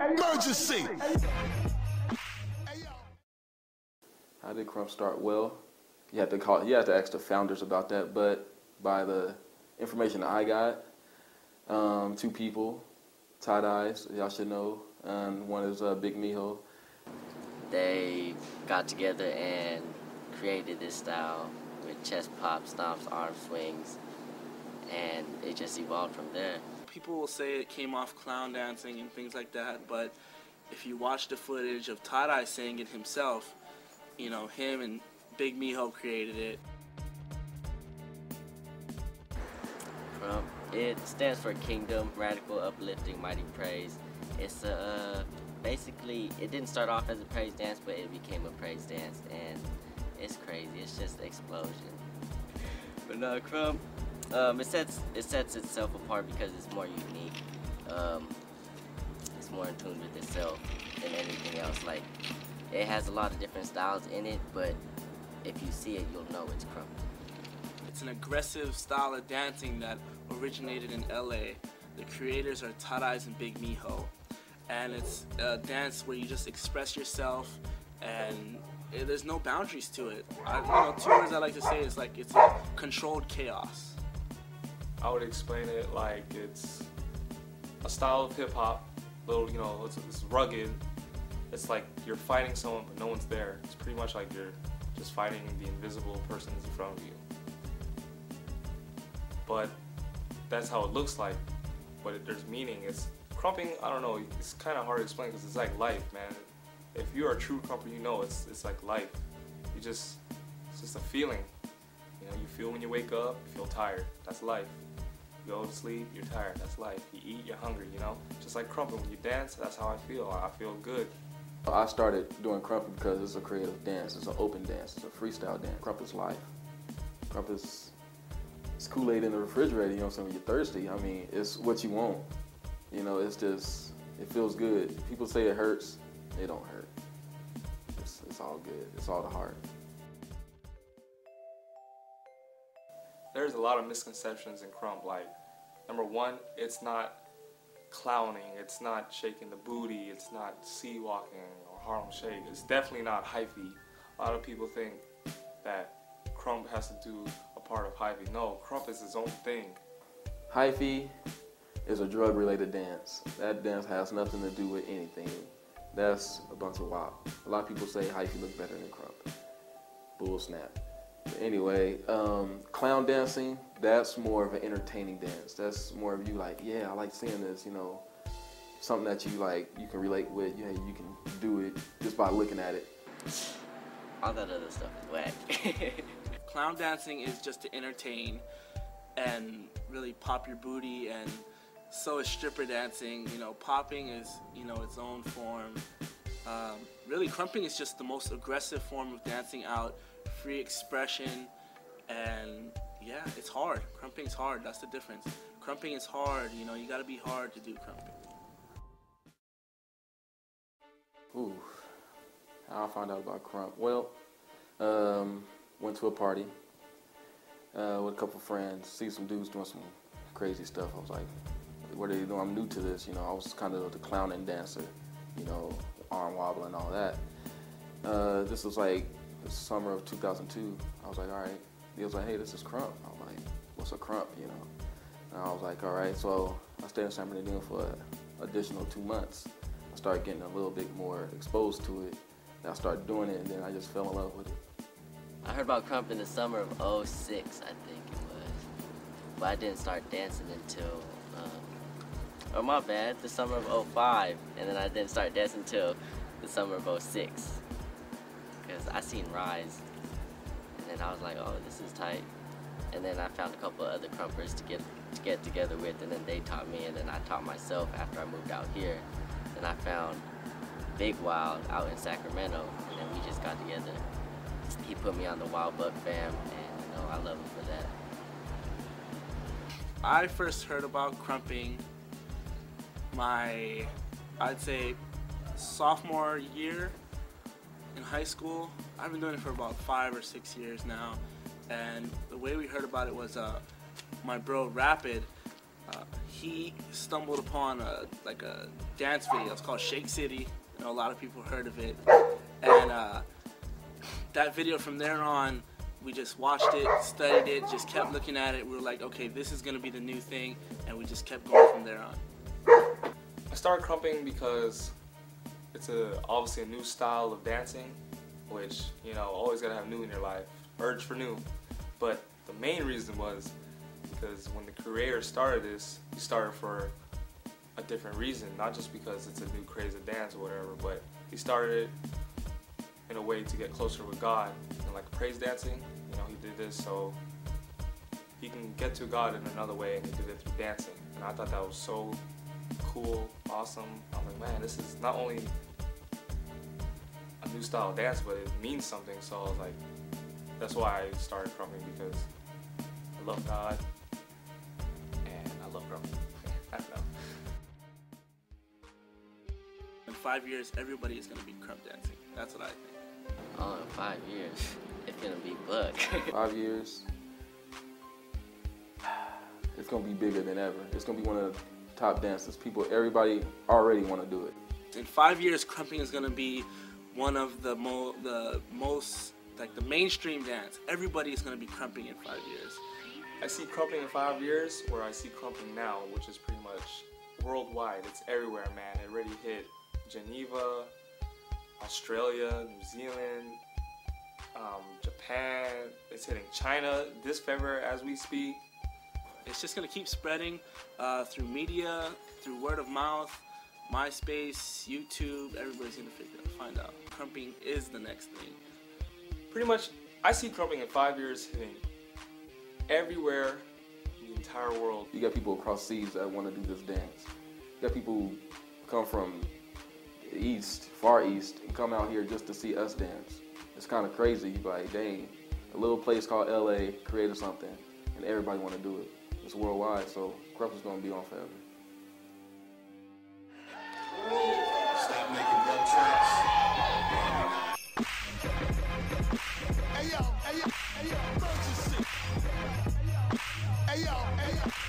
Emergency! How did KRUMP start? Well, you have to ask the founders about that, but by the information I got, two people, tie-dyes, y'all should know. One is Big Mijo. They got together and created this style with chest pops, stomps, arm swings, and it just evolved from there. People will say it came off clown dancing and things like that, but if you watch the footage of Tie-Dye saying it himself, you know, him and Big Mijo created it. KRUMP, it stands for Kingdom, Radical, Uplifting, Mighty Praise. It's basically, it didn't start off as a praise dance, but it became a praise dance, and it's crazy. It's just an explosion. But no, KRUMP, it sets itself apart because it's more unique. It's more in tune with itself than anything else. Like, it has a lot of different styles in it, but if you see it, you'll know it's KRUMP. It's an aggressive style of dancing that originated in LA. The creators are Tie-Dyes and Big Mijo. And it's a dance where you just express yourself, and there's no boundaries to it. Two words I like to say is like it's a controlled chaos. I would explain it like it's a style of hip hop, it's rugged. It's like you're fighting someone but no one's there. It's pretty much like you're just fighting the invisible person in front of you. But that's how it looks like, but there's meaning. It's KRUMPing, I don't know, it's kind of hard to explain because it's like life, man. If you're a true KRUMPer, you know it's like life. It's just a feeling. You know, you feel when you wake up, you feel tired. That's life. You go to sleep, you're tired. That's life. You eat, you're hungry, you know? Just like KRUMPing, when you dance, that's how I feel. I feel good. I started doing KRUMP because it's a creative dance. It's an open dance. It's a freestyle dance. KRUMP is life. KRUMP is Kool-Aid in the refrigerator, you know, so when you're thirsty, I mean, it's what you want. You know, it's just, it feels good. People say it hurts, it don't hurt. It's all good. It's all the heart. There's a lot of misconceptions in KRUMP. Like, number one, it's not clowning, it's not shaking the booty, it's not sea walking or Harlem Shake. It's definitely not hyphy. A lot of people think that KRUMP has to do a part of hyphy. No, KRUMP is its own thing. Hyphy is a drug-related dance. That dance has nothing to do with anything. That's a bunch of wow. A lot of people say hyphy look better than KRUMP. Bull snap. But anyway, clown dancing, that's more of an entertaining dance. That's more of you like, yeah, I like seeing this, you know, something that you like, you can relate with, yeah, you can do it just by looking at it. All that other stuff is whack. Clown dancing is just to entertain and really pop your booty, and so is stripper dancing. You know, popping is, you know, its own form. Really, KRUMPing is just the most aggressive form of dancing out, free expression, and yeah, it's hard. KRUMPing's hard, that's the difference. KRUMPing is hard, you know, you gotta be hard to do KRUMPing. Ooh, how I found out about KRUMP? Well, went to a party with a couple friends, see some dudes doing some crazy stuff. I was like, what are they doing? I'm new to this, you know. I was kind of the clowning dancer, you know, arm wobble and all that. This was like the summer of 2002. I was like, all right. He was like, hey, this is KRUMP. I was like, what's a KRUMP, you know? And I was like, all right. So I stayed in San Bernardino for an additional 2 months. I started getting a little bit more exposed to it. And I started doing it, and then I just fell in love with it. I heard about KRUMP in the summer of '06, I think it was. But I didn't start dancing until, oh my bad, the summer of '05. And then I didn't start dancing until the summer of '06. Because I seen Rise and I was like, oh, this is tight. And then I found a couple of other krumpers to get together with, and then they taught me, and then I taught myself after I moved out here. Then I found Big Wild out in Sacramento, and then we just got together. He put me on the Wild Buck fam, and I love him for that. I first heard about krumping I'd say, sophomore year in high school. I've been doing it for about 5 or 6 years now, and the way we heard about it was my bro Rapid. He stumbled upon a dance video. It's called Shake City. A lot of people heard of it, and that video, from there on, we just watched it, studied it, just kept looking at it. We were like, okay, this is gonna be the new thing, and we just kept going from there on. I started krumping because it's obviously a new style of dancing, which, always gotta have new in your life, urge for new. But the main reason was because when the creator started this, he started for a different reason, not just because it's a new craze of dance or whatever, but he started it in a way to get closer with God, and like praise dancing. He did this so he can get to God in another way, and he did it through dancing. And I thought that was so cool, awesome. I'm like, man, this is not only a new style of dance, but it means something. So I was like, that's why I started krumping, because I love God and I love krumping. I don't know. In 5 years, everybody is going to be krump dancing. That's what I think. Oh, in 5 years, it's gonna be Buck. 5 years, it's gonna be bigger than ever. It's gonna be one of the top dances. Everybody already want to do it. In 5 years, krumping is gonna be one of the most the mainstream dance. Everybody is gonna be krumping in 5 years. I see krumping in 5 years where I see krumping now, which is pretty much worldwide. It's everywhere, man. It already hit Geneva, Australia, New Zealand, Japan. It's hitting China this February as we speak. It's just going to keep spreading through media, through word of mouth, MySpace, YouTube. Everybody's going to find out. Krumping is the next thing. Pretty much, I see krumping in 5 years hitting everywhere in the entire world. You got people across seas that want to do this dance. You got people who come from the east, far east, and come out here just to see us dance. It's kind of crazy. Like, dang, a little place called LA created something, and everybody want to do it. It's worldwide, so Krump is going to be on forever. Stop making dumb tracks. Hey yo, emergency. Hey yo, emergency.